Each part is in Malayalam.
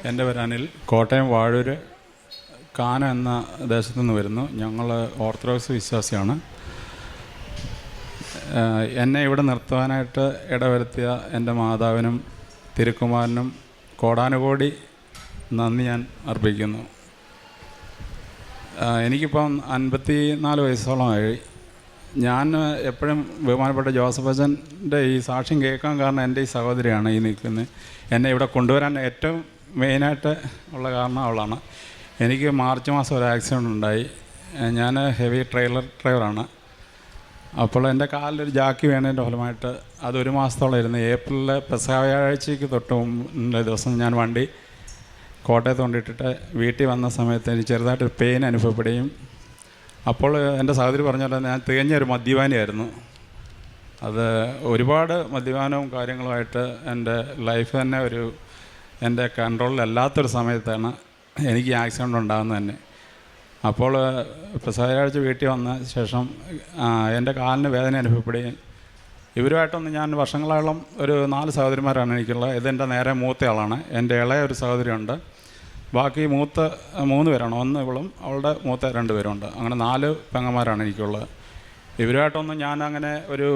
എൻ്റെ പേര് അനിൽ. കോട്ടയം വാഴൂർ കാന എന്ന ദേശത്തു നിന്ന് വരുന്നു. ഞങ്ങൾ ഓർത്തഡോക്സ് വിശ്വാസിയാണ്. എന്നെ ഇവിടെ നിർത്തുവാനായിട്ട് ഇടവരുത്തിയ എൻ്റെ മാതാവിനും തിരുക്കുമാരനും കോടാനുകോടി നന്ദി ഞാൻ അർപ്പിക്കുന്നു. എനിക്കിപ്പം 54 വയസ്സോളമായി. ഞാൻ എപ്പോഴും ബഹുമാനപ്പെട്ട ജോസഫ് അച്ഛൻ്റെ ഈ സാക്ഷ്യം കേൾക്കാൻ കാരണം എൻ്റെ ഈ സഹോദരിയാണ് ഈ നിൽക്കുന്നത്. എന്നെ ഇവിടെ കൊണ്ടുവരാൻ ഏറ്റവും മെയിനായിട്ട് ഉള്ള കാരണം അവളാണ്. എനിക്ക് മാർച്ച് മാസം ഒരു ആക്സിഡൻ്റ് ഉണ്ടായി. ഞാൻ ഹെവി ട്രെയിലർ ഡ്രൈവറാണ്. അപ്പോൾ എൻ്റെ കാലിലൊരു ജാക്കി വീണതിൻ്റെ ഫലമായിട്ട് അതൊരു മാസത്തോളം ഇരുന്ന്. ഏപ്രിലിൽ പെസഹ വ്യാഴാഴ്ചയ്ക്ക് തൊട്ട് മുമ്പ് ദിവസം ഞാൻ വണ്ടി കോട്ടയത്ത് കൊണ്ടിട്ടിട്ട് വീട്ടിൽ വന്ന സമയത്ത് എനിക്ക് ചെറുതായിട്ടൊരു പെയിൻ അനുഭവപ്പെടുകയും, അപ്പോൾ എൻ്റെ സഹോദരി പറഞ്ഞാൽ ഞാൻ തികഞ്ഞൊരു മദ്യപാനിയായിരുന്നു. അത് ഒരുപാട് മദ്യപാനവും കാര്യങ്ങളുമായിട്ട് എൻ്റെ ലൈഫ് തന്നെ എൻ്റെ കൺട്രോളിലല്ലാത്തൊരു സമയത്താണ് എനിക്ക് ആക്സിഡൻ്റ് ഉണ്ടാകുന്നത് തന്നെ. അപ്പോൾ വ്യാഴാഴ്ച വീട്ടിൽ വന്ന ശേഷം എൻ്റെ കാലിന് വേദന അനുഭവപ്പെടുകയും, ഇവരുമായിട്ടൊന്ന് ഞാൻ വർഷങ്ങളോളം ഒരു 4 സഹോദരിമാരാണ് എനിക്കുള്ളത്. ഇതെൻ്റെ നേരെ മൂത്തയാളാണ്. എൻ്റെ ഇളയ ഒരു സഹോദരിയുണ്ട്. ബാക്കി മൂത്ത 3 പേരാണ്. ഒന്ന് ഇവളും അവളുടെ മൂത്ത 2 പേരുണ്ട്. അങ്ങനെ 4 പെങ്ങന്മാരാണ് എനിക്കുള്ളത്. ഇവരുമായിട്ടൊന്നും ഞാൻ അങ്ങനെ ഒരു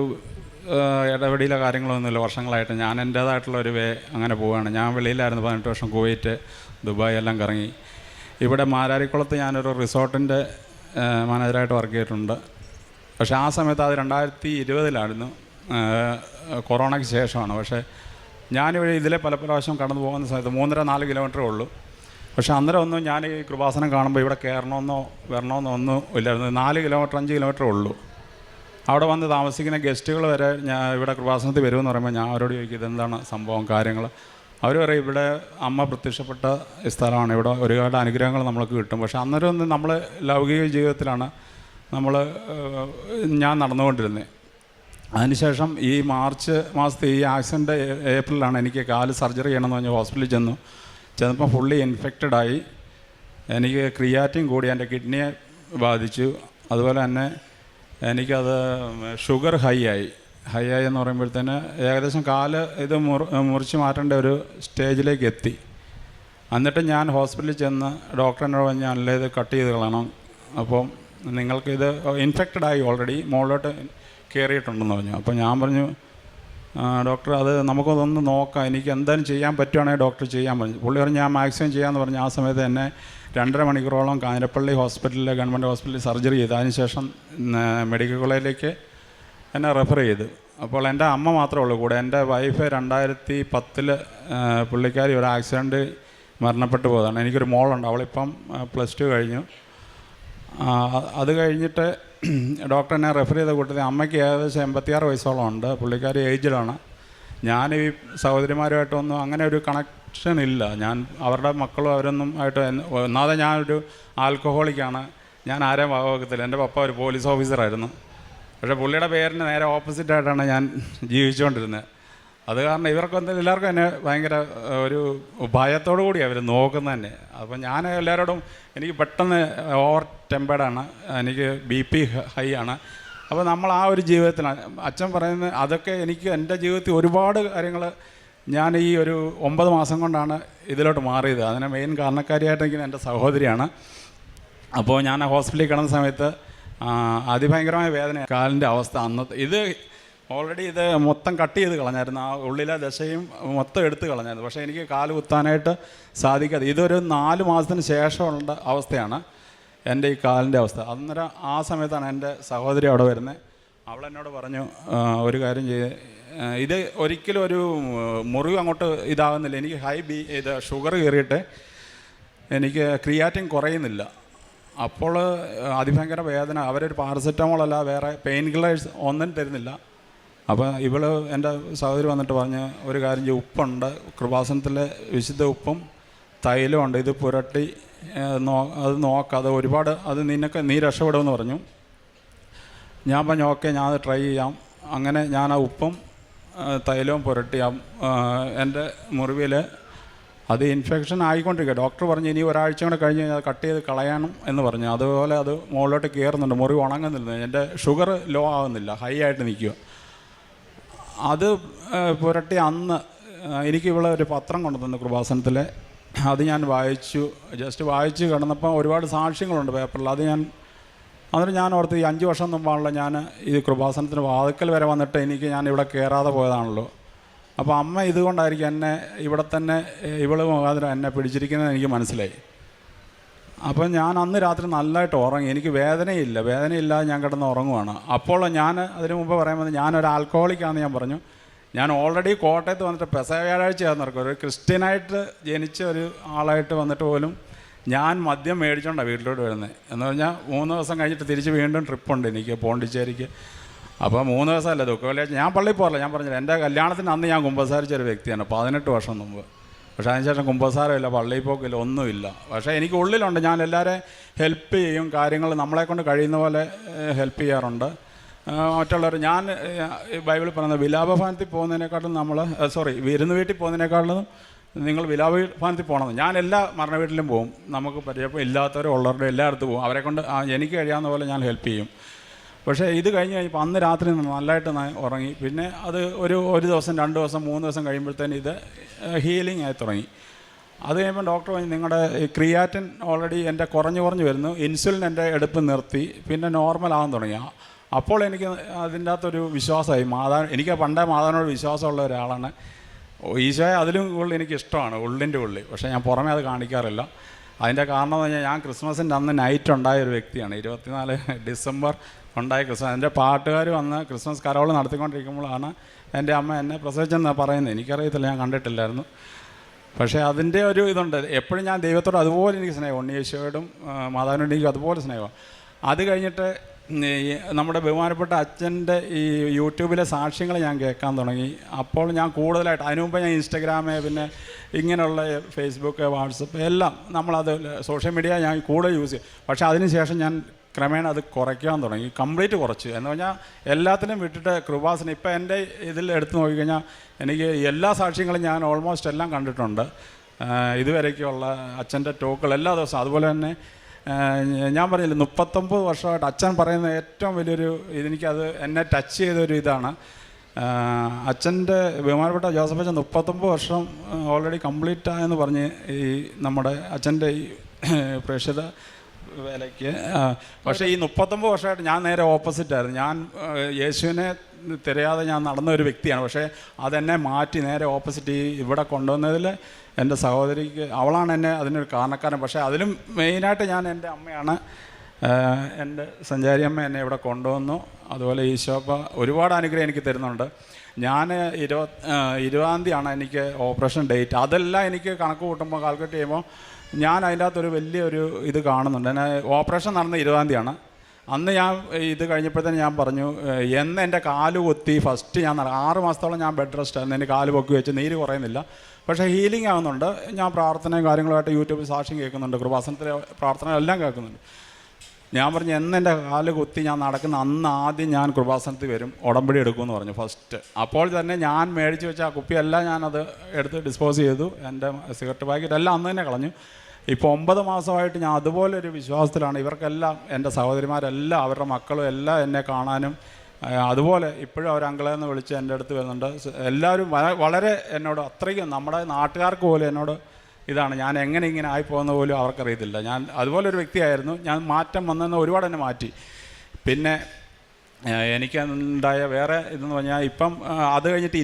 ഇടപെടിയിലെ കാര്യങ്ങളൊന്നുമില്ല. വർഷങ്ങളായിട്ട് ഞാൻ എൻ്റേതായിട്ടുള്ളൊരു അങ്ങനെ പോവുകയാണ്. ഞാൻ വെളിയിലായിരുന്നു 18 വർഷം. കുവൈറ്റ്, ദുബായ് എല്ലാം കറങ്ങി. ഇവിടെ മാരാരിക്കുളത്ത് ഞാനൊരു റിസോർട്ടിൻ്റെ മാനേജറായിട്ട് വർക്ക് ചെയ്തിട്ടുണ്ട്. പക്ഷേ ആ സമയത്ത് അത് 2020 കൊറോണയ്ക്ക് ശേഷമാണ്. പക്ഷേ ഞാനിവിടെ ഇതിലെ പല പ്രാവശ്യം കടന്നു പോകുന്ന സമയത്ത് 3.5-4 കിലോമീറ്ററേ ഉള്ളൂ. പക്ഷേ അന്നേരം ഒന്നും ഞാൻ ഈ കൃപാസനം കാണുമ്പോൾ ഇവിടെ കയറണമെന്നോ വരണമെന്നോ ഒന്നും ഇല്ലായിരുന്നു. 4 കിലോമീറ്റർ 5 കിലോമീറ്ററേ ഉള്ളൂ. അവിടെ വന്ന് താമസിക്കുന്ന ഗസ്റ്റുകൾ വരെ ഞാൻ ഇവിടെ കൃപാസനത്തിൽ വരുമെന്ന് പറയുമ്പോൾ ഞാൻ അവരോട് ചോദിക്കും ഇതെന്താണ് സംഭവം കാര്യങ്ങൾ. അവർ പറയും ഇവിടെ അമ്മ പ്രത്യക്ഷപ്പെട്ട സ്ഥലമാണ്, ഇവിടെ ഒരുപാട് അനുഗ്രഹങ്ങൾ നമ്മൾക്ക് കിട്ടും. പക്ഷേ അന്നേരം ഒന്ന് നമ്മൾ ലൗകിക ജീവിതത്തിലാണ് ഞാൻ നടന്നുകൊണ്ടിരുന്നത്. അതിനുശേഷം ഈ മാർച്ച് മാസത്തെ ഈ ആക്സിഡൻ്റ് ഏപ്രിലാണ് എനിക്ക് കാല് സർജറി ചെയ്യണമെന്ന് പറഞ്ഞ് ഹോസ്പിറ്റലിൽ ചെന്നപ്പോൾ ഫുള്ളി ഇൻഫെക്റ്റഡായി. എനിക്ക് ക്രിയാറ്റിൻ കൂടി എൻ്റെ കിഡ്നിയെ ബാധിച്ചു. അതുപോലെ തന്നെ എനിക്കത് ഷുഗർ ഹൈ ആയി എന്ന് പറയുമ്പോഴത്തേന് ഏകദേശം കാല് ഇത് മുറിച്ച് മാറ്റേണ്ട ഒരു സ്റ്റേജിലേക്ക് എത്തി. എന്നിട്ട് ഞാൻ ഹോസ്പിറ്റലിൽ ചെന്ന് ഡോക്ടറിനോട് പറഞ്ഞ് അല്ല ഇത് കട്ട് ചെയ്ത് കളയണം, അപ്പം നിങ്ങൾക്കിത് ഇൻഫെക്റ്റഡായി ഓൾറെഡി മുകളിലോട്ട് കയറിയിട്ടുണ്ടെന്ന് പറഞ്ഞു. അപ്പോൾ ഞാൻ പറഞ്ഞു ഡോക്ടർ അത് നമുക്കതൊന്ന് നോക്കാം, എനിക്ക് എന്തായാലും ചെയ്യാൻ പറ്റുവാണെങ്കിൽ ഡോക്ടർ ചെയ്യാൻ പറഞ്ഞു. പുള്ളി പറഞ്ഞു ഞാൻ മാക്സിമം ചെയ്യാമെന്ന് പറഞ്ഞു. ആ സമയത്ത് എന്നെ 2.5 മണിക്കൂറോളം കാഞ്ഞിരപ്പള്ളി ഹോസ്പിറ്റലിൽ ഗവൺമെൻറ് ഹോസ്പിറ്റലിൽ സർജറി ചെയ്തു. അതിനുശേഷം മെഡിക്കൽ കോളേജിലേക്ക് എന്നെ റെഫർ ചെയ്തു. അപ്പോൾ എൻ്റെ അമ്മ മാത്രമേ ഉള്ളൂ കൂടെ. എൻ്റെ വൈഫ് 2010 പുള്ളിക്കാരി ഒരു ആക്സിഡൻറ്റ് മരണപ്പെട്ടു പോയതാണ്. എനിക്കൊരു മോളുണ്ട്, അവളിപ്പം +2 കഴിഞ്ഞു. അത് കഴിഞ്ഞിട്ട് ഡോക്ടർ എന്നെ റെഫർ ചെയ്ത കൂട്ടത്തിൽ അമ്മയ്ക്ക് ഏകദേശം 86 വയസ്സോളം ഉണ്ട്. പുള്ളിക്കാരി ഏജ്ഡാണ്. ഞാൻ ഈ സഹോദരിമാരുമായിട്ടൊന്നും അങ്ങനെ ഒരു കണക്ഷൻ ഇല്ല. ഞാൻ അവരുടെ മക്കളും അവരൊന്നും ആയിട്ട് ഒന്നാമതെ ഞാനൊരു ആൽക്കഹോളിക്കാണ്. ഞാൻ ആരെയും വകവെക്കത്തില്ല. എൻ്റെ പപ്പ ഒരു പോലീസ് ഓഫീസറായിരുന്നു. പക്ഷേ പുള്ളിയുടെ പേരിന് നേരെ ഓപ്പോസിറ്റായിട്ടാണ് ഞാൻ ജീവിച്ചുകൊണ്ടിരുന്നത്. അത് കാരണം ഇവർക്കൊന്നും എല്ലാവർക്കും എന്നെ ഭയങ്കര ഒരു ഭയത്തോടു കൂടി അവർ നോക്കുന്നത് തന്നെ. അപ്പോൾ ഞാൻ എല്ലാവരോടും എനിക്ക് പെട്ടെന്ന് ഓവർ ടെമ്പേർഡാണ്, എനിക്ക് BP ഹൈ ആണ്. അപ്പോൾ നമ്മൾ ആ ഒരു ജീവിതത്തിലാണ് അച്ഛൻ പറയുന്നത്. അതൊക്കെ എനിക്ക് എൻ്റെ ജീവിതത്തിൽ ഒരുപാട് കാര്യങ്ങൾ ഞാൻ ഈ ഒരു 9 മാസം കൊണ്ടാണ് ഇതിലോട്ട് മാറിയത്. അതിന് മെയിൻ കാരണക്കാരിയായിട്ടെങ്കിൽ എൻ്റെ സഹോദരിയാണ്. അപ്പോൾ ഞാൻ ഹോസ്പിറ്റലിൽ കിടന്ന സമയത്ത് അതിഭയങ്കരമായ വേദന, കാലിൻ്റെ അവസ്ഥ. അന്നത്തെ ഇത് ഓൾറെഡി ഇത് മൊത്തം കട്ട് ചെയ്ത് കളഞ്ഞായിരുന്നു. ആ ഉള്ളിലെ ദശയും മൊത്തം എടുത്ത് കളഞ്ഞായിരുന്നു. പക്ഷേ എനിക്ക് കാല് കുത്താനായിട്ട് സാധിക്കാതെ ഇതൊരു 4 മാസത്തിന് ശേഷമുള്ള അവസ്ഥയാണ് എൻ്റെ ഈ കാലിൻ്റെ അവസ്ഥ. അന്നേരം ആ സമയത്താണ് എൻ്റെ സഹോദരി അവിടെ വരുന്നത്. അവളെന്നോട് പറഞ്ഞു ഒരു കാര്യം ഇത് ഒരിക്കലും ഒരു മുറിവ് അങ്ങോട്ട് ഇതാകുന്നില്ല. എനിക്ക് ഷുഗർ കയറിയിട്ട് എനിക്ക് ക്രിയാറ്റിൻ കുറയുന്നില്ല. അപ്പോൾ അതിഭയങ്കര വേദന. അവരൊരു പാരസെറ്റമോൾ അല്ല വേറെ പെയിൻ കില്ലേഴ്സ് ഒന്നും തരുന്നില്ല. അപ്പോൾ എൻ്റെ സഹോദരി വന്നിട്ട് പറഞ്ഞ് ഒരു കാര്യം ഉപ്പുണ്ട്, കൃപാസനത്തിലെ വിശുദ്ധ ഉപ്പും തൈലമുണ്ട്, ഇത് പുരട്ടി അത് നോക്കാതെ ഒരുപാട് അത് നീ രക്ഷപ്പെടുമെന്ന് പറഞ്ഞു. ഞാൻ പറഞ്ഞു ഓക്കെ ഞാൻ അത് ട്രൈ ചെയ്യാം. അങ്ങനെ ഞാൻ ആ ഉപ്പും തൈലവും പുരട്ടി എൻ്റെ മുറിവിൽ അത് ഇൻഫെക്ഷൻ ആയിക്കൊണ്ടിരിക്കുക. ഡോക്ടർ പറഞ്ഞു ഇനി ഒരാഴ്ച കൂടെ കഴിഞ്ഞ് കഴിഞ്ഞാൽ കട്ട് ചെയ്ത് കളയണം എന്ന് പറഞ്ഞു. അതുപോലെ അത് മുകളിലോട്ട് കയറുന്നുണ്ട്, മുറിവ് ഉണങ്ങുന്നില്ല, എൻ്റെ ഷുഗർ ലോ ആകുന്നില്ല, ഹൈ ആയിട്ട് നിൽക്കുക. അത് പുരട്ടി അന്ന് എനിക്ക് ഇവിടെ ഒരു പത്രം കൊണ്ടു തന്നു കൃപാസനത്തിലെ. അത് ഞാൻ വായിച്ചു. ജസ്റ്റ് വായിച്ച് കിടന്നപ്പോൾ ഒരുപാട് സാക്ഷ്യങ്ങളുണ്ട് പേപ്പറിൽ. അത് അന്നേരം ഞാൻ ഓർത്ത് ഈ 5 വർഷം മുമ്പാണല്ലോ ഞാൻ ഈ കൃപാസനത്തിന് വാതിക്കൽ വരെ വന്നിട്ട് ഞാൻ ഇവിടെ കയറാതെ പോയതാണല്ലോ. അപ്പോൾ അമ്മ ഇതുകൊണ്ടായിരിക്കും എന്നെ ഇവിടെ തന്നെ ഇവള് മുഖാന്തരം എന്നെ പിടിച്ചിരിക്കുന്നത് എനിക്ക് മനസ്സിലായി. അപ്പം ഞാൻ അന്ന് രാത്രി നല്ലതായിട്ട് ഉറങ്ങി. എനിക്ക് വേദനയില്ലാതെ ഞാൻ കിടന്ന് ഉറങ്ങുവാണ്. അപ്പോൾ ഞാൻ അതിന് മുമ്പ് പറയുമ്പോൾ ഞാനൊരു ആൽക്കഹോളിക്കാണെന്ന് ഞാൻ പറഞ്ഞു. ഞാൻ ഓൾറെഡി കോട്ടയത്ത് വന്നിട്ട് പെസഹ വ്യാഴാഴ്ചയായിരുന്നു നടക്കും. ഒരു ക്രിസ്ത്യനായിട്ട് ജനിച്ച ഒരു ആളായിട്ട് വന്നിട്ട് പോലും ഞാൻ മദ്യം മേടിച്ചോണ്ടാണ് വീട്ടിലോട്ട് വരുന്നത്. എന്ന് പറഞ്ഞാൽ 3 ദിവസം കഴിഞ്ഞിട്ട് തിരിച്ച് വീണ്ടും ട്രിപ്പുണ്ട് എനിക്ക് പോണ്ടിച്ചേരിക്ക്. അപ്പോൾ 3 ദിവസമല്ല ദുഃഖവെള്ളിയാഴ്ച ഞാൻ പള്ളിയിൽ പോകില്ല. ഞാൻ പറഞ്ഞില്ല, എൻ്റെ കല്യാണത്തിന് അന്ന് ഞാൻ കുമ്പസാരിച്ചൊരു വ്യക്തിയാണ് 18 വർഷം മുമ്പ്. പക്ഷേ അതിനുശേഷം കുമ്പസാരമില്ല, പള്ളിയിൽ പോക്കില്ല, ഒന്നുമില്ല. പക്ഷേ എനിക്ക് ഉള്ളിലുണ്ട്, ഞാൻ എല്ലാവരെയും ഹെൽപ്പ് ചെയ്യും, കാര്യങ്ങൾ നമ്മളെക്കൊണ്ട് കഴിയുന്ന പോലെ ഹെൽപ്പ് ചെയ്യാറുണ്ട് മറ്റുള്ളവർ. ഞാൻ ബൈബിളിൽ പറയുന്നത് വിലാപഭവനത്തിൽ പോകുന്നതിനേക്കാളും വിരുന്ന് വീട്ടിൽ പോകുന്നതിനേക്കാളും നിങ്ങൾ വിലാപഭവനത്തിൽ പോകണം. ഞാൻ എല്ലാ മരണ വീട്ടിലും പോകും. നമുക്ക് പരിചയം ഇല്ലാത്തവരും ഉള്ളവരുടെ എല്ലായിടത്തും പോകും. അവരെക്കൊണ്ട് എനിക്ക് കഴിയാവുന്ന പോലെ ഞാൻ ഹെൽപ്പ് ചെയ്യും. പക്ഷേ ഇത് കഴിഞ്ഞ് കഴിഞ്ഞപ്പോൾ അന്ന് രാത്രി നല്ലതായിട്ട് ഉറങ്ങി. പിന്നെ അത് ഒരു ദിവസം 2 ദിവസം 3 ദിവസം കഴിയുമ്പോഴത്തേന് ഇത് ഹീലിംഗ് ആയി തുടങ്ങി. അത് കഴിയുമ്പോൾ ഡോക്ടർ പറഞ്ഞു, നിങ്ങളുടെ ക്രിയാറ്റിൻ ഓൾറെഡി എൻ്റെ കുറഞ്ഞു വരുന്നു, ഇൻസുലിൻ എൻ്റെ എടുപ്പ് നിർത്തി, പിന്നെ നോർമൽ ആകാൻ തുടങ്ങി. അപ്പോൾ എനിക്ക് അതിൻ്റെ അകത്തൊരു വിശ്വാസമായി. എനിക്ക് പണ്ടേ മാതാവിനോട് വിശ്വാസമുള്ള ഒരാളാണ്. ഈശോയെ അതിലും കൂടുതൽ എനിക്കിഷ്ടമാണ് ഉള്ളിൻ്റെ ഉള്ളിൽ. പക്ഷേ ഞാൻ പുറമേ അത് കാണിക്കാറില്ല. അതിൻ്റെ കാരണം എന്ന് പറഞ്ഞാൽ ഞാൻ ക്രിസ്മസിൻ്റെ അന്ന് നൈറ്റ് ഉണ്ടായ ഒരു വ്യക്തിയാണ്. 24 ഡിസംബർ ഉണ്ടായ ക്രിസ്മസ്. എൻ്റെ പാട്ടുകാർ വന്ന് ക്രിസ്മസ് കരോൾ നടത്തിക്കൊണ്ടിരിക്കുമ്പോഴാണ് എൻ്റെ അമ്മ എന്നെ പ്രസവിച്ചെന്നാണ് പറയുന്നത്. എനിക്കറിയത്തില്ല, ഞാൻ കണ്ടിട്ടില്ലായിരുന്നു. പക്ഷേ അതിൻ്റെ ഒരു ഇതുണ്ട്. എപ്പോഴും ഞാൻ ദൈവത്തോട് അതുപോലെ എനിക്ക് സ്നേഹം, ഉണ്ണിയേശോയോടും മാതാവിനോടും എനിക്ക് അതുപോലെ സ്നേഹമാണ്. അത് കഴിഞ്ഞിട്ട് നമ്മുടെ ബഹുമാനപ്പെട്ട അച്ഛൻ്റെ ഈ യൂട്യൂബിലെ സാക്ഷ്യങ്ങൾ ഞാൻ കേൾക്കാൻ തുടങ്ങി. അപ്പോൾ ഞാൻ കൂടുതലായിട്ട് അതിനു മുമ്പ് ഞാൻ ഇൻസ്റ്റഗ്രാമ്, പിന്നെ ഇങ്ങനെയുള്ള ഫേസ്ബുക്ക്, വാട്സപ്പ് എല്ലാം നമ്മളത് സോഷ്യൽ മീഡിയ ഞാൻ കൂടുതൽ യൂസ് ചെയ്യും. പക്ഷേ അതിന് ശേഷം ഞാൻ ക്രമേണ അത് കുറയ്ക്കാൻ തുടങ്ങി, കംപ്ലീറ്റ് കുറച്ച്. എന്ന് പറഞ്ഞാൽ എല്ലാത്തിനും വിട്ടിട്ട് കൃപാസനം. ഇപ്പോൾ എൻ്റെ ഇതിൽ എടുത്ത് നോക്കിക്കഴിഞ്ഞാൽ എനിക്ക് എല്ലാ സാക്ഷ്യങ്ങളും ഞാൻ ഓൾമോസ്റ്റ് എല്ലാം കണ്ടിട്ടുണ്ട്. ഇതുവരേക്കുള്ള അച്ഛൻ്റെ ടോക്കുകൾ എല്ലാ ദിവസവും. അതുപോലെ തന്നെ ഞാൻ പറഞ്ഞില്ല, 39 വർഷമായിട്ട് അച്ഛൻ പറയുന്ന ഏറ്റവും വലിയൊരു എനിക്കത് എന്നെ ടച്ച് ചെയ്തൊരു ഇതാണ്. അച്ഛൻ്റെ ബഹുമാനപ്പെട്ട ജോസഫ് അച്ഛൻ 39 വർഷം ഓൾറെഡി കംപ്ലീറ്റ് ആയെന്ന് പറഞ്ഞ് ഈ നമ്മുടെ അച്ഛൻ്റെ ഈ പ്രേക്ഷിത വേലയ്ക്ക്. പക്ഷേ ഈ 39 വർഷമായിട്ട് ഞാൻ നേരെ ഓപ്പോസിറ്റായിരുന്നു. ഞാൻ യേശുവിനെ തിരയാതെ ഞാൻ നടന്ന ഒരു വ്യക്തിയാണ്. പക്ഷേ അതെന്നെ മാറ്റി നേരെ ഓപ്പോസിറ്റ് ഇവിടെ കൊണ്ടുവന്നതിൽ എൻ്റെ സഹോദരിക്ക്, അവളാണ് എന്നെ അതിനൊരു കാരണക്കാരൻ. പക്ഷേ അതിലും മെയിനായിട്ട് ഞാൻ എൻ്റെ അമ്മയാണ്. എൻ്റെ സഞ്ചാരി അമ്മ എന്നെ ഇവിടെ കൊണ്ടുവന്നു. അതുപോലെ ഈശോപ്പ ഒരുപാട് അനുഗ്രഹം എനിക്ക് തരുന്നുണ്ട്. ഞാൻ 20-ാം തീയതിയാണ് എനിക്ക് ഓപ്പറേഷൻ ഡേറ്റ്. അതെല്ലാം എനിക്ക് കണക്ക് കൂട്ടുമ്പോൾ കാൽക്കുലേറ്റ് ചെയ്യുമ്പോൾ ഞാൻ അതിൻ്റെ അകത്തൊരു വലിയൊരു ഇത് കാണുന്നുണ്ട്. എന്നെ ഓപ്പറേഷൻ നടന്ന 20-ാം തീയതിയാണ്. അന്ന് ഞാൻ ഇത് കഴിഞ്ഞപ്പോഴത്തേന് ഞാൻ പറഞ്ഞു, എന്ന് എൻ്റെ കാല് കൊത്തി ഫസ്റ്റ് ഞാൻ 6 മാസത്തോളം ഞാൻ ബെഡ് റെസ്റ്റ് ആയിരുന്നു. എൻ്റെ കാല് പൊക്കി വെച്ച് നീര് കുറയുന്നില്ല, പക്ഷേ ഹീലിംഗ് ആകുന്നുണ്ട്. ഞാൻ പ്രാർത്ഥനയും കാര്യങ്ങളുമായിട്ട് യൂട്യൂബിൽ സാക്ഷ്യം കേൾക്കുന്നുണ്ട്, കൃപാസനത്തിലെ പ്രാർത്ഥന എല്ലാം കേൾക്കുന്നുണ്ട്. ഞാൻ പറഞ്ഞു, എന്ന് എൻ്റെ കാല് കുത്തി ഞാൻ നടക്കുന്ന അന്ന് ആദ്യം ഞാൻ കൃപാസനത്തിൽ വരും, ഉടമ്പടി എടുക്കുമെന്ന് പറഞ്ഞു ഫസ്റ്റ്. അപ്പോൾ തന്നെ ഞാൻ മേടിച്ച് വെച്ച ആ കുപ്പിയെല്ലാം ഞാനത് എടുത്ത് ഡിസ്പോസ് ചെയ്തു. എൻ്റെ സിഗരറ്റ് പാക്കറ്റ് എല്ലാം അന്ന് തന്നെ കളഞ്ഞു. ഇപ്പോൾ 9 മാസമായിട്ട് ഞാൻ അതുപോലെ ഒരു വിശ്വാസത്തിലാണ്. ഇവർക്കെല്ലാം, എൻ്റെ സഹോദരിമാരെല്ലാം, അവരുടെ മക്കളും എല്ലാം എന്നെ കാണാനും അതുപോലെ ഇപ്പോഴും അവർ അങ്കിളെന്ന് വിളിച്ച് എൻ്റെ അടുത്ത് വരുന്നുണ്ട്. എല്ലാവരും വളരെ എന്നോട് അത്രയ്ക്കും, നമ്മുടെ നാട്ടുകാർക്ക് പോലും എന്നോട് ഇതാണ്, ഞാൻ എങ്ങനെ ഇങ്ങനെ ആയിപ്പോകുന്ന പോലും അവർക്കറിയത്തില്ല. ഞാൻ അതുപോലൊരു വ്യക്തിയായിരുന്നു. ഞാൻ മാറ്റം വന്നെന്ന് ഒരുപാട് എന്നെ മാറ്റി. പിന്നെ എനിക്കുണ്ടായ വേറെ ഇതെന്ന് പറഞ്ഞാൽ, ഇപ്പം അത് കഴിഞ്ഞിട്ട്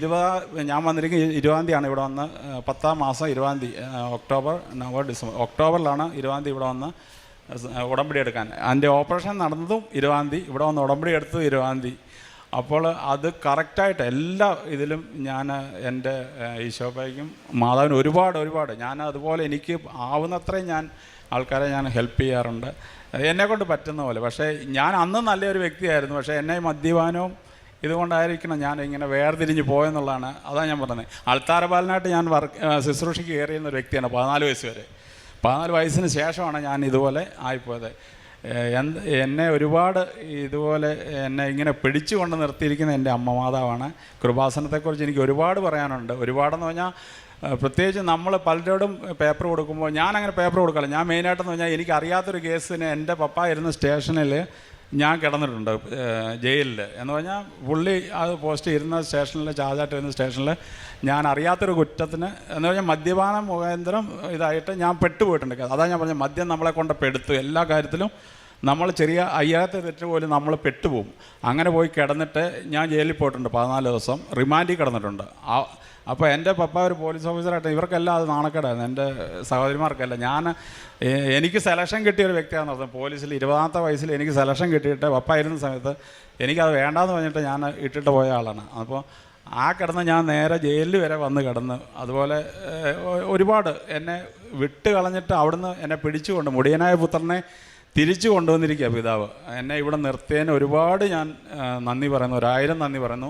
ഞാൻ വന്നിരിക്കുന്നത് 20-ാം തീയതിയാണ് ഇവിടെ വന്ന്. 10-ാം മാസം 20-ാം തീയതി, ഒക്ടോബർ, നവംബർ, ഡിസംബർ, ഒക്ടോബറിലാണ് 20-ാം തീയതി ഇവിടെ വന്ന് ഉടമ്പടി എടുക്കാൻ. എൻ്റെ ഓപ്പറേഷൻ നടന്നതും 20-ാം തീയതി, ഇവിടെ വന്ന് ഉടമ്പടി എടുത്തത് 20-ാം തീയതി. അപ്പോൾ അത് കറക്റ്റായിട്ട് എല്ലാ ഇതിലും ഞാൻ എൻ്റെ ഈശോപ്പയ്ക്കും മാതാവിനും ഒരുപാട് ഞാൻ അതുപോലെ എനിക്ക് ആവുന്നത്രയും ഞാൻ ആൾക്കാരെ ഞാൻ ഹെൽപ്പ് ചെയ്യാറുണ്ട്, എന്നെക്കൊണ്ട് പറ്റുന്ന പോലെ. പക്ഷേ ഞാൻ അന്ന് നല്ലൊരു വ്യക്തിയായിരുന്നു. പക്ഷേ എന്നെ മദ്യപാനവും ഇതുകൊണ്ടായിരിക്കണം ഞാൻ ഇങ്ങനെ വേർതിരിഞ്ഞ് പോയെന്നുള്ളതാണ്. അതാണ് ഞാൻ പറഞ്ഞത്. അൾത്താരപാലനായിട്ട് ഞാൻ ശുശ്രൂഷയ്ക്ക് കയറിയുന്ന ഒരു വ്യക്തിയാണ് 14 വയസ്സ് വരെ. 14 വയസ്സിന് ശേഷമാണ് ഞാൻ ഇതുപോലെ ആയിപ്പോയത്. എന്നെ ഒരുപാട് ഇതുപോലെ എന്നെ ഇങ്ങനെ പിടിച്ചു കൊണ്ട് നിർത്തിയിരിക്കുന്ന എൻ്റെ അമ്മ മാതാവാണ്. കൃപാസനത്തെക്കുറിച്ച് എനിക്ക് ഒരുപാട് പറയാനുണ്ട്. ഒരുപാടെന്ന് പറഞ്ഞാൽ, പ്രത്യേകിച്ച് നമ്മൾ പലരോടും പേപ്പർ കൊടുക്കുമ്പോൾ ഞാനങ്ങനെ പേപ്പർ കൊടുക്കില്ല. ഞാൻ മെയിനായിട്ടെന്ന് പറഞ്ഞാൽ, എനിക്കറിയാത്തൊരു കേസിന് എൻ്റെ പപ്പ ഇരുന്ന സ്റ്റേഷനിൽ ഞാൻ കിടന്നിട്ടുണ്ട് ജയിലിൽ. എന്ന് പറഞ്ഞാൽ പുള്ളി അത് പോസ്റ്റ് ഇരുന്ന സ്റ്റേഷനിൽ, ചാർജായിട്ട് ഇരുന്ന സ്റ്റേഷനിൽ ഞാൻ അറിയാത്തൊരു കുറ്റത്തിന് എന്ന് പറഞ്ഞാൽ മദ്യപാനം മുഖാന്തരം ഇതായിട്ട് ഞാൻ പെട്ടുപോയിട്ടുണ്ട്. അതാണ് ഞാൻ പറഞ്ഞത്, മദ്യം നമ്മളെ കൊണ്ട് പെടുത്തു. എല്ലാ കാര്യത്തിലും നമ്മൾ ചെറിയ അയ്യാത്ത തെറ്റ് പോലും നമ്മൾ പെട്ടുപോകും. അങ്ങനെ പോയി കിടന്നിട്ട് ഞാൻ ജയിലിൽ പോയിട്ടുണ്ട് 14 ദിവസം, റിമാൻഡിൽ കിടന്നിട്ടുണ്ട്. അപ്പോൾ എൻ്റെ പപ്പ ഒരു പോലീസ് ഓഫീസറായിട്ട് ഇവർക്കെല്ലാം അത് നാണക്കേടായിരുന്നു, എൻ്റെ സഹോദരിമാർക്കല്ല. എനിക്ക് സെലക്ഷൻ കിട്ടിയ ഒരു വ്യക്തിയാണെന്ന് പറഞ്ഞത്. പോലീസിൽ 20ാമത്തെ വയസ്സിൽ എനിക്ക് സെലക്ഷൻ കിട്ടിയിട്ട് പപ്പ ഇരുന്ന സമയത്ത് എനിക്കത് വേണ്ടാന്ന് പറഞ്ഞിട്ട് ഞാൻ ഇട്ടിട്ട് പോയ ആളാണ്. അപ്പോൾ ആ കിടന്ന് ഞാൻ നേരെ ജയിലിൽ വരെ വന്ന് കിടന്ന്. അതുപോലെ ഒരുപാട് എന്നെ വിട്ട് കളഞ്ഞിട്ട് അവിടുന്ന് എന്നെ പിടിച്ചുകൊണ്ട് മുടിയനായ പുത്രനെ തിരിച്ചു കൊണ്ടുവന്നിരിക്കുക പിതാവ്. എന്നെ ഇവിടെ നിർത്തിയതിന് ഒരുപാട് ഞാൻ നന്ദി പറയുന്നു, 1000 നന്ദി പറയുന്നു.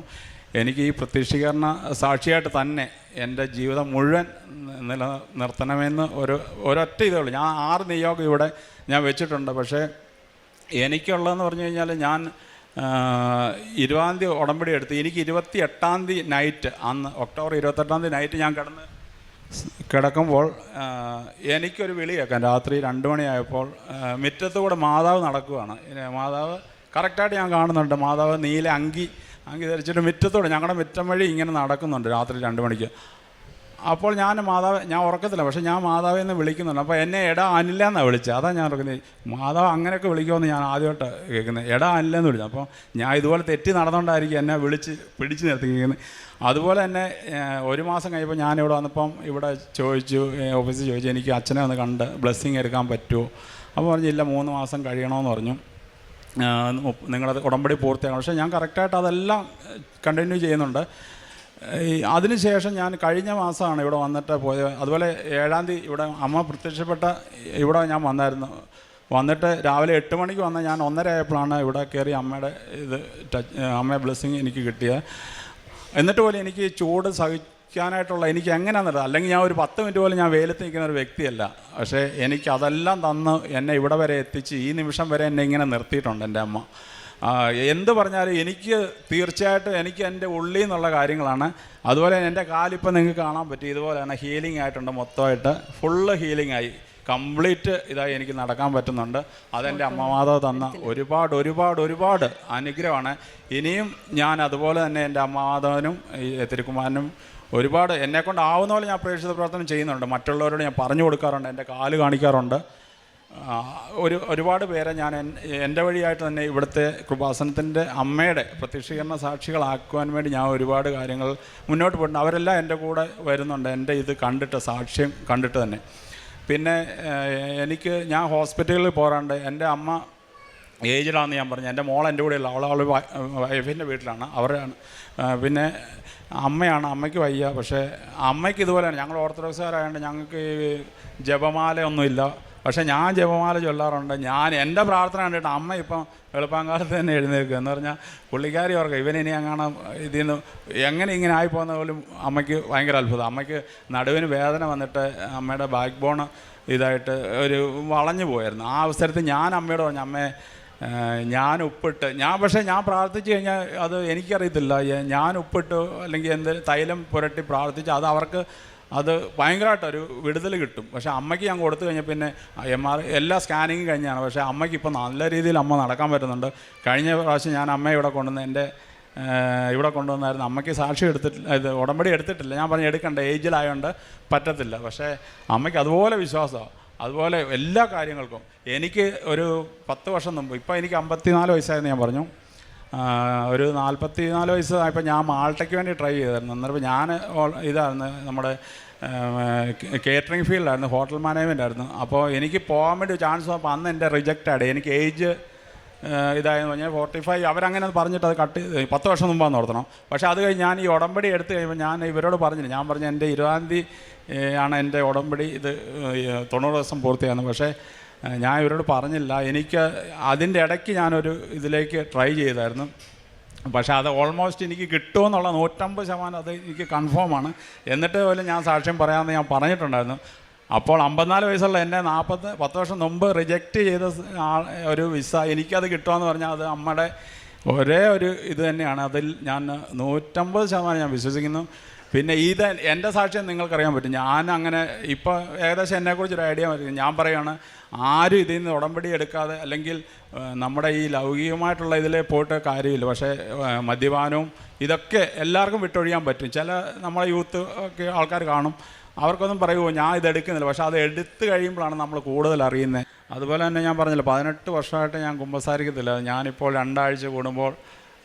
എനിക്ക് ഈ പ്രത്യക്ഷീകരണ സാക്ഷിയായിട്ട് തന്നെ എൻ്റെ ജീവിതം മുഴുവൻ നിലനിർത്തണമെന്ന് ഒരൊറ്റ ഇതേ ഉള്ളൂ. ഞാൻ 6 നിയോഗം ഇവിടെ ഞാൻ വെച്ചിട്ടുണ്ട്. പക്ഷേ എനിക്കുള്ളതെന്ന് പറഞ്ഞു കഴിഞ്ഞാൽ ഞാൻ 20ാം തീയതി ഉടമ്പടി എടുത്ത് എനിക്ക് 28ാം തീയതി നൈറ്റ്, അന്ന് ഒക്ടോബർ 28ാം തീയതി നൈറ്റ് ഞാൻ കിടക്കുമ്പോൾ എനിക്കൊരു വിളി കേൾക്കാം. രാത്രി 2 മണിയായപ്പോൾ മുറ്റത്തുകൂടെ മാതാവ് നടക്കുകയാണ്. മാതാവ് കറക്റ്റായിട്ട് ഞാൻ കാണുന്നുണ്ട്. മാതാവ് നീല അങ്കി ധരിച്ചിട്ട് മുറ്റത്തോടെ ഞങ്ങളുടെ മുറ്റം വഴി ഇങ്ങനെ നടക്കുന്നുണ്ട് രാത്രി 2 മണിക്ക്. അപ്പോൾ ഞാൻ ഉറക്കത്തില്ല, പക്ഷേ ഞാൻ മാതാവിൽ നിന്ന് വിളിക്കുന്നുണ്ട്. അപ്പോൾ എന്നെ എടാ അനില്ല എന്നാണ് വിളിച്ചത്. അതാണ് ഞാൻ ഓർക്കുന്നത്, മാതാവ് അങ്ങനെയൊക്കെ വിളിക്കുമെന്ന് ഞാൻ ആദ്യമായിട്ട് കേൾക്കുന്നത്. എടാ അനില്ല എന്ന് വിളിച്ചു. അപ്പോൾ ഞാൻ ഇതുപോലെ തെറ്റി നടന്നുകൊണ്ടായിരിക്കും എന്നെ പിടിച്ച് നിർത്തിയിരിക്കുന്നത്. അതുപോലെ തന്നെ 1 മാസം കഴിയുമ്പോൾ ഞാനിവിടെ വന്നപ്പം ഇവിടെ ഓഫീസിൽ ചോദിച്ചു എനിക്ക് അച്ഛനെ ഒന്ന് കണ്ട് ബ്ലെസ്സിങ് എടുക്കാൻ പറ്റുമോ? അപ്പോൾ പറഞ്ഞില്ല, 3 മാസം കഴിയണമെന്ന് പറഞ്ഞു, നിങ്ങളത് ഉടമ്പടി പൂർത്തിയാക്കണം. പക്ഷേ ഞാൻ കറക്റ്റായിട്ട് അതെല്ലാം കണ്ടിന്യൂ ചെയ്യുന്നുണ്ട്. അതിനുശേഷം ഞാൻ കഴിഞ്ഞ മാസമാണ് ഇവിടെ വന്നിട്ട് പോയത്. അതുപോലെ 7ാം തീയതി ഇവിടെ അമ്മ പ്രത്യക്ഷപ്പെട്ട ഇവിടെ ഞാൻ വന്നിട്ട് രാവിലെ 8 മണിക്ക് വന്ന ഞാൻ 1:30 ആയപ്പോഴാണ് ഇവിടെ കയറി അമ്മയുടെ അമ്മയുടെ ബ്ലെസ്സിങ് എനിക്ക് കിട്ടിയത്. എന്നിട്ട് പോലും എനിക്ക് ചൂട് സഹിക്കാനായിട്ടുള്ള എനിക്ക് എങ്ങനെയാണെന്നത്, അല്ലെങ്കിൽ ഞാൻ ഒരു 10 മിനിറ്റ് പോലും ഞാൻ വെയിലത്ത് നിൽക്കുന്ന ഒരു വ്യക്തിയല്ല. പക്ഷേ എനിക്ക് അതെല്ലാം തന്ന് എന്നെ ഇവിടെ വരെ എത്തിച്ച് ഈ നിമിഷം വരെ എന്നെ ഇങ്ങനെ നിർത്തിയിട്ടുണ്ട് എൻ്റെ അമ്മ. എന്ത് പറഞ്ഞാലും എനിക്ക് തീർച്ചയായിട്ടും എനിക്ക് എൻ്റെ ഉള്ളിൽ നിന്നുള്ള കാര്യങ്ങളാണ്. അതുപോലെ എൻ്റെ കാലിപ്പോൾ നിങ്ങൾക്ക് കാണാൻ പറ്റും, ഇതുപോലെ തന്നെ ഹീലിംഗ് ആയിട്ടുണ്ട്, മൊത്തമായിട്ട് ഫുള്ള് ഹീലിംഗ് ആയി, കംപ്ലീറ്റ് ഇതായി എനിക്ക് നടക്കാൻ പറ്റുന്നുണ്ട്. അതെൻ്റെ അമ്മമാതാവ് തന്ന ഒരുപാട് അനുഗ്രഹമാണ്. ഇനിയും ഞാൻ അതുപോലെ തന്നെ എൻ്റെ അമ്മമാതാവിനും ഈ തിരുക്കുമാരനും ഒരുപാട് എന്നെക്കൊണ്ട് ആവുന്ന പോലെ ഞാൻ പ്രേക്ഷിത പ്രവർത്തനം ചെയ്യുന്നുണ്ട്. മറ്റുള്ളവരോട് ഞാൻ പറഞ്ഞു കൊടുക്കാറുണ്ട്, എൻ്റെ കാല് കാണിക്കാറുണ്ട്. ഒരുപാട് പേരെ ഞാൻ എൻ്റെ വഴിയായിട്ട് തന്നെ ഇവിടുത്തെ കൃപാസനത്തിൻ്റെ അമ്മയുടെ പ്രത്യക്ഷീകരണ സാക്ഷികളാക്കുവാൻ വേണ്ടി ഞാൻ ഒരുപാട് കാര്യങ്ങൾ മുന്നോട്ട് പോയിട്ടുണ്ട്. അവരെല്ലാം എൻ്റെ കൂടെ വരുന്നുണ്ട്, എൻ്റെ ഇത് കണ്ടിട്ട്, സാക്ഷ്യം കണ്ടിട്ട് തന്നെ. പിന്നെ ഞാൻ ഹോസ്പിറ്റലിൽ പോകാറുണ്ട്. എൻ്റെ അമ്മ ഏജിലാണെന്ന് ഞാൻ പറഞ്ഞു. എൻ്റെ മോൾ എൻ്റെ കൂടെയുള്ള അവൾ വൈഫിൻ്റെ വീട്ടിലാണ്, അവരാണ്. പിന്നെ അമ്മയ്ക്ക് വയ്യ. പക്ഷേ അമ്മയ്ക്ക് ഇതുപോലെയാണ്. ഞങ്ങൾ ഓർത്തഡോക്സുകാരായതുകൊണ്ട് ഞങ്ങൾക്ക് ജപമാലയൊന്നുമില്ല. പക്ഷേ ഞാൻ ജപമാല ചൊല്ലാറുണ്ട്. എൻ്റെ പ്രാർത്ഥന കണ്ടിട്ട് അമ്മ ഇപ്പം വെളുപ്പാങ്കാലത്ത് തന്നെ എഴുന്നേൽക്കുക. എന്ന് പറഞ്ഞാൽ പുള്ളിക്കാരി ഓർക്കുക ഇവനിനി അങ്ങനെ ഇതിൽ നിന്ന് എങ്ങനെ ഇങ്ങനെ ആയിപ്പോകുന്ന പോലും അമ്മയ്ക്ക് ഭയങ്കര അത്ഭുതം. അമ്മയ്ക്ക് നടുവിന് വേദന വന്നിട്ട് അമ്മയുടെ ബാക്ക് ബോൺ ഇതായിട്ട് ഒരു വളഞ്ഞു പോയായിരുന്നു. ആ അവസരത്തിൽ ഞാൻ അമ്മയോട് പറഞ്ഞു, അമ്മേ ഞാൻ ഉപ്പിട്ട് പക്ഷേ ഞാൻ പ്രാർത്ഥിച്ചു കഴിഞ്ഞാൽ അത് എനിക്കറിയത്തില്ല, ഞാൻ ഉപ്പിട്ട് അല്ലെങ്കിൽ എന്ത് തൈലം പുരട്ടി പ്രാർത്ഥിച്ച് അത് ഭയങ്കരമായിട്ടൊരു വിടുതൽ കിട്ടും. പക്ഷേ അമ്മയ്ക്ക് ഞാൻ കൊടുത്തു കഴിഞ്ഞാൽ പിന്നെ എല്ലാ സ്കാനിങ്ങും കഴിഞ്ഞാണ്. പക്ഷേ അമ്മയ്ക്ക് ഇപ്പോൾ നല്ല രീതിയിൽ അമ്മ നടക്കാൻ പറ്റുന്നുണ്ട്. കഴിഞ്ഞ പ്രാവശ്യം ഞാൻ അമ്മയെ ഇവിടെ കൊണ്ടുവന്നായിരുന്നു. അമ്മയ്ക്ക് സാക്ഷി എടുത്തിട്ടില്ല, ഉടമ്പടി എടുത്തിട്ടില്ല. ഞാൻ പറഞ്ഞു എടുക്കണ്ട, ഏജിലായതുകൊണ്ട് പറ്റത്തില്ല. പക്ഷേ അമ്മയ്ക്ക് അതുപോലെ വിശ്വാസമാണ്. അതുപോലെ എല്ലാ കാര്യങ്ങൾക്കും. എനിക്ക് ഒരു 10 വർഷം മുമ്പ്, ഇപ്പോൾ എനിക്ക് 54 വയസ്സായെന്ന് ഞാൻ പറഞ്ഞു, ഒരു 44 വയസ്സായപ്പോൾ ഞാൻ മാൾട്ടയ്ക്ക് വേണ്ടി ട്രൈ ചെയ്തായിരുന്നു. അന്നേരം ഞാൻ ഇതായിരുന്നു, നമ്മുടെ കേറ്ററിംഗ് ഫീൽഡായിരുന്നു, ഹോട്ടൽ മാനേജ്മെൻ്റ് ആയിരുന്നു. അപ്പോൾ എനിക്ക് പോകാൻ വേണ്ടി ചാൻസ് വന്നപ്പോൾ അന്ന് എൻ്റെ റിജക്റ്റാണ്. എനിക്ക് ഏജ് ഇതായെന്ന് പറഞ്ഞാൽ 45. അവരങ്ങനെ പറഞ്ഞിട്ട് അത് 10 വർഷം മുമ്പാന്ന് ഓർത്തണം. പക്ഷേ അത് കഴിഞ്ഞ് ഞാൻ ഈ ഉടമ്പടി എടുത്തു കഴിയുമ്പോൾ ഞാൻ ഇവരോട് പറഞ്ഞില്ല. ഞാൻ പറഞ്ഞു എൻ്റെ 20ാം തീയതി ആണ് എൻ്റെ ഉടമ്പടി, ഇത് 90 ദിവസം പൂർത്തിയായിരുന്നു. പക്ഷേ ഞാൻ ഇവരോട് പറഞ്ഞില്ല. എനിക്ക് അതിൻ്റെ ഇടയ്ക്ക് ഞാനൊരു ഇതിലേക്ക് ട്രൈ ചെയ്തായിരുന്നു. പക്ഷേ അത് ഓൾമോസ്റ്റ് എനിക്ക് കിട്ടുമെന്നുള്ള 150% അത് എനിക്ക് കൺഫേമാണ്. എന്നിട്ട് പോലും ഞാൻ സാക്ഷ്യം പറയാമെന്ന് ഞാൻ പറഞ്ഞിട്ടുണ്ടായിരുന്നു. അപ്പോൾ 54 വയസ്സുള്ള എന്നെ 10 വർഷം മുമ്പ് റിജക്റ്റ് ചെയ്ത ഒരു വിസ എനിക്കത് കിട്ടുമെന്ന് പറഞ്ഞാൽ അത് അമ്മയുടെ ഒരേ ഒരു ഇത് തന്നെയാണ്. അതിൽ ഞാൻ 150% ഞാൻ വിശ്വസിക്കുന്നു. പിന്നെ എൻ്റെ സാക്ഷ്യം നിങ്ങൾക്കറിയാൻ പറ്റും. ഞാൻ അങ്ങനെ ഇപ്പോൾ ഏകദേശം എന്നെക്കുറിച്ചൊരു ഐഡിയ മതി. ഞാൻ പറയുകയാണ്, ആരും ഇതിൽ നിന്ന് ഉടമ്പടി എടുക്കാതെ അല്ലെങ്കിൽ നമ്മുടെ ഈ ലൗകികമായിട്ടുള്ള ഇതിൽ പോയിട്ട് കാര്യമില്ല. പക്ഷേ മദ്യപാനവും ഇതൊക്കെ എല്ലാവർക്കും വിട്ടൊഴിയാൻ പറ്റും. ചില നമ്മളെ യൂത്ത് ഒക്കെ ആൾക്കാർ കാണും, അവർക്കൊന്നും പറയുമോ ഞാൻ ഇതെടുക്കുന്നില്ല. പക്ഷേ അത് എടുത്തു കഴിയുമ്പോഴാണ് നമ്മൾ കൂടുതൽ അറിയുന്നത്. അതുപോലെ തന്നെ ഞാൻ പറഞ്ഞില്ല, 18 വർഷമായിട്ട് ഞാൻ കുമ്പസാരിക്കത്തില്ല. ഞാനിപ്പോൾ 2 ആഴ്ച കൂടുമ്പോൾ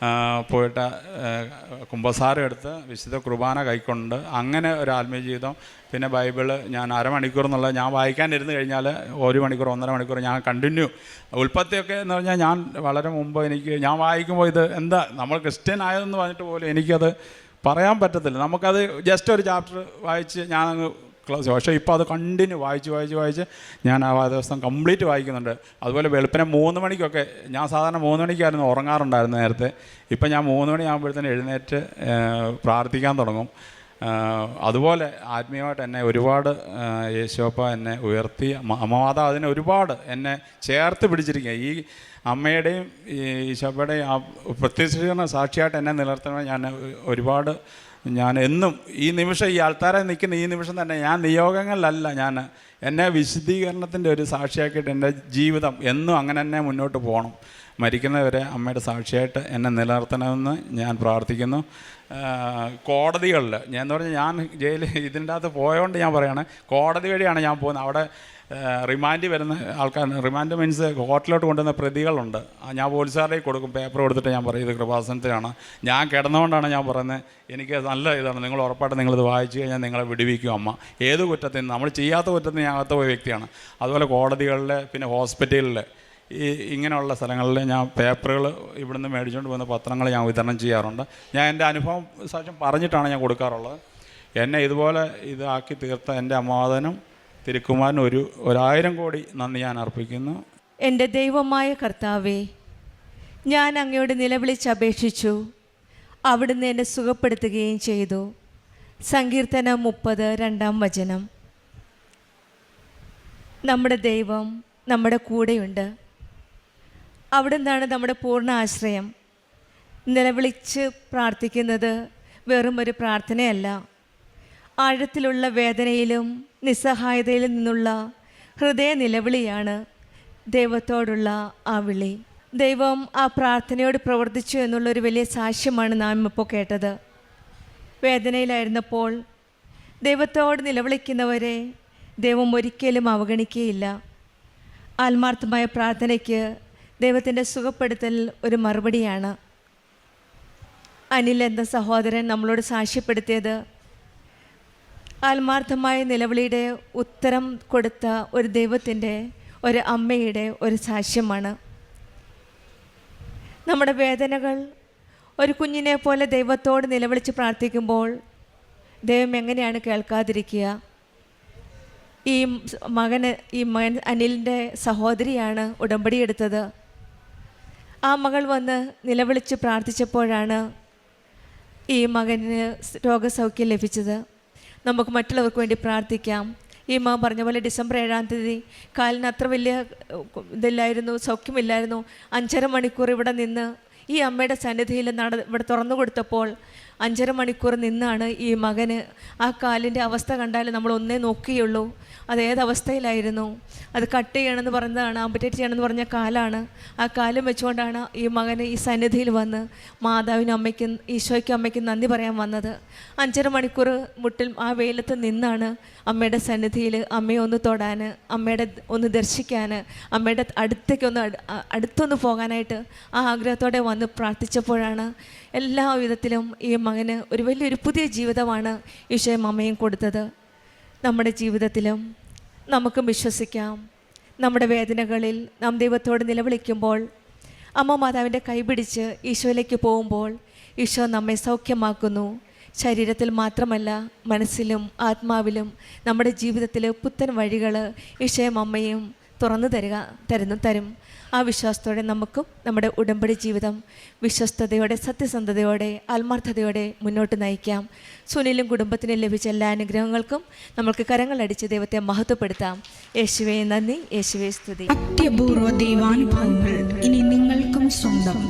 പോയിട്ട് കുമ്പസാരം എടുത്ത് വിശുദ്ധ കുർബാന കൈക്കൊണ്ട് അങ്ങനെ ഒരു ആത്മീയ ജീവിതം. പിന്നെ ബൈബിള് ഞാൻ അരമണിക്കൂർ എന്നുള്ളത് ഞാൻ വായിക്കാനിരുന്ന് കഴിഞ്ഞാൽ 1 മണിക്കൂർ 1.5 മണിക്കൂർ ഞാൻ കണ്ടിന്യൂ. ഉൽപ്പത്തിയൊക്കെ എന്ന് പറഞ്ഞാൽ ഞാൻ വളരെ മുമ്പ് ഞാൻ വായിക്കുമ്പോൾ ഇത് എന്താ നമ്മൾ ക്രിസ്ത്യൻ ആയതെന്ന് പറഞ്ഞിട്ട് പോലും എനിക്കത് പറയാൻ പറ്റത്തില്ല. നമുക്കത് ജസ്റ്റ് ഒരു ചാപ്റ്റർ വായിച്ച് ഞാനങ്ങ് ക്ലോസ്. പക്ഷേ ഇപ്പോൾ അത് കണ്ടിന്യൂ വായിച്ച് ഞാൻ ആ ദിവസം കംപ്ലീറ്റ് വായിക്കുന്നുണ്ട്. അതുപോലെ വെളുപ്പിനെ 3 മണിക്കൊക്കെ ഞാൻ സാധാരണ 3 മണിക്കായിരുന്നു ഉറങ്ങാറുണ്ടായിരുന്നു നേരത്തെ. ഇപ്പം ഞാൻ 3 മണിയാകുമ്പോഴത്തേന് എഴുന്നേറ്റ് പ്രാർത്ഥിക്കാൻ തുടങ്ങും. അതുപോലെ ആത്മീയമായിട്ട് എന്നെ ഒരുപാട് യേശോപ്പ എന്നെ ഉയർത്തി, അമ്മമാതാവ് അതിനെ ഒരുപാട് എന്നെ ചേർത്ത് പിടിച്ചിരിക്കുക. ഈ അമ്മയുടെയും ഈ ഈശോപ്പയുടെയും ആ പ്രത്യക്ഷീകരണ സാക്ഷിയായിട്ട് എന്നെ നിലനിർത്തണം. ഞാൻ എന്നും ഈ നിമിഷം ഈ ആൾക്കാരെ നിൽക്കുന്ന ഈ നിമിഷം തന്നെ ഞാൻ നിയോഗങ്ങളിലല്ല, ഞാൻ എന്നെ വിശുദ്ധീകരണത്തിൻ്റെ ഒരു സാക്ഷിയാക്കിയിട്ട് എൻ്റെ ജീവിതം എന്നും അങ്ങനെ തന്നെ മുന്നോട്ട് പോകണം. മരിക്കുന്നവരെ അമ്മയുടെ സാക്ഷിയായിട്ട് എന്നെ നിലനിർത്തണമെന്ന് ഞാൻ പ്രാർത്ഥിക്കുന്നു. കോടതികളിൽ ഞാൻ പറഞ്ഞാൽ ഞാൻ ഇതിൻ്റെ അകത്ത് പോയതുകൊണ്ട് ഞാൻ പറയുകയാണ്, കോടതി വഴിയാണ് ഞാൻ പോകുന്നത്. അവിടെ റിമാൻഡ് വരുന്ന ആൾക്കാർ, റിമാൻഡ് മീൻസ് കോർട്ടിലോട്ട് കൊണ്ടുവന്ന പ്രതികളുണ്ട്. ഞാൻ പോലീസുകാരുടെ കൊടുക്കും, പേപ്പർ കൊടുത്തിട്ട് ഞാൻ പറയും ഇത് കൃപാസനത്തിലാണ്. ഞാൻ കിടന്നുകൊണ്ടാണ് ഞാൻ പറയുന്നത്, എനിക്ക് നല്ല ഇതാണ്, നിങ്ങൾ ഉറപ്പായിട്ട് നിങ്ങളിത് വായിച്ചു കഴിഞ്ഞാൽ നിങ്ങളെ വിടുവിക്കും അമ്മ. ഏത് കുറ്റത്തിന്, നമ്മൾ ചെയ്യാത്ത കുറ്റത്തിന് ഞാൻ അകത്ത് പോയ വ്യക്തിയാണ്. അതുപോലെ കോടതികളിൽ, പിന്നെ ഹോസ്പിറ്റലിൽ, ഇങ്ങനെയുള്ള സ്ഥലങ്ങളിൽ ഞാൻ പേപ്പറുകൾ ഇവിടുന്ന് മേടിച്ചുകൊണ്ട് പോകുന്ന പത്രങ്ങൾ ഞാൻ വിതരണം ചെയ്യാറുണ്ട്. ഞാൻ എൻ്റെ അനുഭവം സാക്ഷ്യം പറഞ്ഞിട്ടാണ് ഞാൻ കൊടുക്കാറുള്ളത്. എന്നെ ഇതുപോലെ ഇതാക്കി തീർത്ത എൻ്റെ അമ്മാവനും തിരുക്കുമാരന് 1000 കോടി നന്ദി ഞാൻ അർപ്പിക്കുന്നു. എൻ്റെ ദൈവമായ കർത്താവേ, ഞാൻ അങ്ങയോട് നിലവിളിച്ചപേക്ഷിച്ചു, അവിടുന്ന് എന്നെ സുഖപ്പെടുത്തുകയും ചെയ്തു. സങ്കീർത്തനം 30 2-ാം വചനം. നമ്മുടെ ദൈവം നമ്മുടെ കൂടെയുണ്ട്. അവിടുന്നാണ് നമ്മുടെ പൂർണ്ണ ആശ്രയം. നിലവിളിച്ച് പ്രാർത്ഥിക്കുന്നത് വെറും ഒരു പ്രാർത്ഥനയല്ല, ആഴത്തിലുള്ള വേദനയിലും നിസ്സഹായതയിലും നിന്നുള്ള ഹൃദയ നിലവിളിയാണ് ദൈവത്തോടുള്ള ആ വിളി. ദൈവം ആ പ്രാർത്ഥനയോട് പ്രവർത്തിച്ചു എന്നുള്ളൊരു വലിയ സാക്ഷ്യമാണ് നാം ഇപ്പോൾ കേട്ടത്. വേദനയിലായിരുന്നപ്പോൾ ദൈവത്തോട് നിലവിളിക്കുന്നവരെ ദൈവം ഒരിക്കലും അവഗണിക്കുകയില്ല. ആത്മാർത്ഥമായ പ്രാർത്ഥനയ്ക്ക് ദൈവത്തിൻ്റെ സുഖപ്പെടുത്തൽ ഒരു മറുപടിയാണ്. അനിൽ എന്ന സഹോദരൻ നമ്മളോട് സാക്ഷ്യപ്പെടുത്തിയത് ആത്മാർത്ഥമായ നിലവിളിയുടെ ഉത്തരം കൊടുത്ത ഒരു ദൈവത്തിൻ്റെ, ഒരു അമ്മയുടെ ഒരു സാക്ഷ്യമാണ്. നമ്മുടെ വേദനകൾ ഒരു കുഞ്ഞിനെ പോലെ ദൈവത്തോട് നിലവിളിച്ച് പ്രാർത്ഥിക്കുമ്പോൾ ദൈവം എങ്ങനെയാണ് കേൾക്കാതിരിക്കുക? ഈ മകൻ അനിലിൻ്റെ സഹോദരിയാണ് ഉടമ്പടി എടുത്തത്. ആ മകൾ വന്ന് നിലവിളിച്ച് പ്രാർത്ഥിച്ചപ്പോഴാണ് ഈ മകന് രോഗസൗഖ്യം ലഭിച്ചത്. നമുക്ക് മറ്റുള്ളവർക്ക് വേണ്ടി പ്രാർത്ഥിക്കാം. ഈ മകൻ പറഞ്ഞ പോലെ ഡിസംബർ 7-ാം തീയതി കാലിന് അത്ര വലിയ ഇതില്ലായിരുന്നു, സൗഖ്യമില്ലായിരുന്നു. 5.5 മണിക്കൂർ ഇവിടെ നിന്ന് ഈ അമ്മയുടെ സന്നിധിയിൽ ഇവിടെ തുറന്നു കൊടുത്തപ്പോൾ 5.5 മണിക്കൂർ നിന്നാണ് ഈ മകന് ആ കാലിൻ്റെ അവസ്ഥ കണ്ടാൽ നമ്മൾ ഒന്നേ നോക്കുകയുള്ളൂ. അതേതവസ്ഥയിലായിരുന്നു. അത് കട്ട് ചെയ്യണമെന്ന് പറഞ്ഞതാണ്, ആംപുറ്റേറ്റ് ചെയ്യണമെന്ന് പറഞ്ഞ കാലാണ്. ആ കാലം വെച്ചുകൊണ്ടാണ് ഈ മകന് ഈ സന്നിധിയിൽ വന്ന് മാതാവിനും അമ്മയ്ക്കും ഈശോയ്ക്കും അമ്മയ്ക്കും നന്ദി പറയാൻ വന്നത്. 5.5 മണിക്കൂർ മുട്ടിൽ ആ വെയിലത്ത് നിന്നാണ് അമ്മയുടെ സന്നിധിയിൽ അമ്മയെ ഒന്ന് തൊടാൻ, അമ്മയുടെ ഒന്ന് ദർശിക്കാൻ, അമ്മയുടെ അടുത്തൊന്ന് പോകാനായിട്ട് ആ ആഗ്രഹത്തോടെ വന്ന് പ്രാർത്ഥിച്ചപ്പോഴാണ് എല്ലാ വിധത്തിലും ഈ മകന് ഒരു വലിയൊരു പുതിയ ജീവിതമാണ് ഈശോയും അമ്മയും കൊടുത്തത്. നമ്മുടെ ജീവിതത്തിലും നമുക്കും വിശ്വസിക്കാം. നമ്മുടെ വേദനകളിൽ നാം ദൈവത്തോട് നിലവിളിക്കുമ്പോൾ, അമ്മ മാതാവിൻ്റെ കൈപിടിച്ച് ഈശോയിലേക്ക് പോകുമ്പോൾ ഈശോ നമ്മെ സൗഖ്യമാക്കുന്നു. ശരീരത്തിൽ മാത്രമല്ല, മനസ്സിലും ആത്മാവിലും നമ്മുടെ ജീവിതത്തിൽ പുത്തൻ വഴികൾ ഈശോയും അമ്മയും തുറന്നു തരും. ആ വിശ്വാസത്തോടെ നമുക്കും നമ്മുടെ ഉടമ്പടി ജീവിതം വിശ്വസ്തയോടെ, സത്യസന്ധതയോടെ, ആത്മാർത്ഥതയോടെ മുന്നോട്ട് നയിക്കാം. സുനിലും കുടുംബത്തിനും ലഭിച്ച എല്ലാ അനുഗ്രഹങ്ങൾക്കും നമ്മൾക്ക് കരങ്ങളടിച്ച് ദൈവത്തെ മഹത്വപ്പെടുത്താം. യേശുവേ നന്ദി, യേശുവേ സ്തുതി. അത്യപൂർവ ദൈവാനുഭവങ്ങൾ ഇനി നിങ്ങൾക്കും സ്വന്തം.